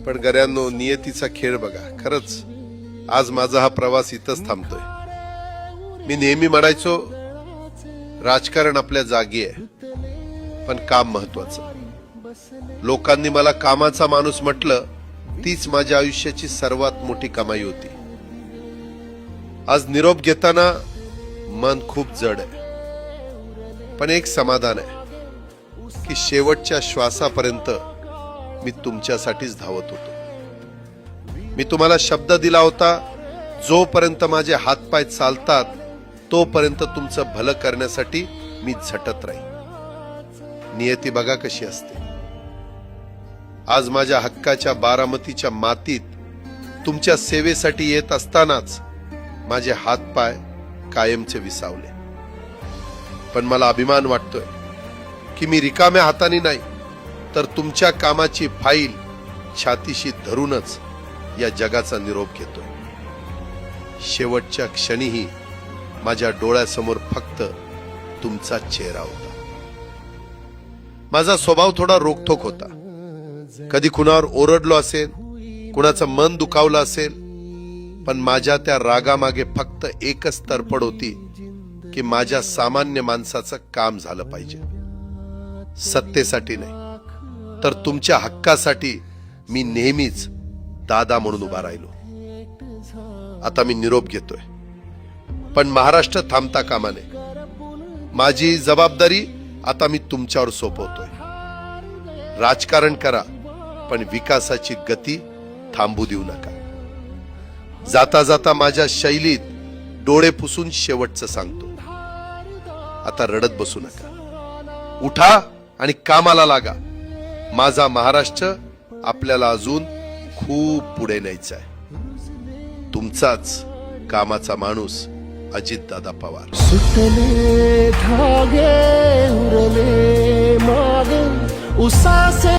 पण गऱ्यांनो, नियतीचा खेळ बघा. खरंच आज माझा हा प्रवास इथंच थांबतोय. मी नेहमी म्हणायचो राजकारण आपल्या जागी आहे, पण काम महत्वाचं. लोकांनी मला कामाचा माणूस म्हटलं, तीच माझ्या आयुष्याची सर्वात मोठी कमाई होती. आज निरोप घेताना मन खूप जड आहे, पण एक समाधान आहे की शेवटच्या श्वासापर्यंत मी तुमच्यासाठीच धावत होतो. मी तुम्हाला शब्द दिला होता, जोपर्यंत माझे हातपाय चालतात तोपर्यंत तुमचं भलं करण्यासाठी मी झटत राहील. नियती बघा कशी असते. आज माझ्या हक्काच्या बारामतीच्या मातीत तुमच्या सेवेसाठी येत असतानाच माझे हातपाय कायमचे विसावले. पण मला अभिमान वाटतोय की मी रिकाम्या हाताने नाही, तर तुमच्या कामाची फाईल छातीशी धरूनच या जगाचा निरोप घेतोय. शेवटच्या क्षणीही माझ्या डोळ्यासमोर फक्त तुमचा चेहरा होता. माझा स्वभाव थोडा रोखठोक होता. कधी कुणावर ओरडलो असेल, कुणाचं मन दुखावलं असेल, पण माझ्या त्या रागामागे फक्त एकच तरफड होती की माझ्या सामान्य माणसाचं काम झालं पाहिजे. सत्तेसाठी नाही, तर तुमच्या हक्कासाठी मी नेहमीच दादा म्हणून उभा राहिलो. आता मी निरोप घेतोय, पण महाराष्ट्र थांबता कामा नये. माझी जबाबदारी आता मी तुमच्यावर सोपवतोय. राजकारण करा, पण विकासाची गती थांबू देऊ नका. जाता जाता माझ्या शैलीत डोळे पुसून शेवटचं सांगतो, आता रडत बसू नका. उठा आणि कामाला लागा. माझा महाराष्ट्र आपल्याला अजून खूप पुढे न्यायचा आहे. तुमचाच कामाचा माणूस अजितदादा पवार. सुटले धागे उरले मागे उसासे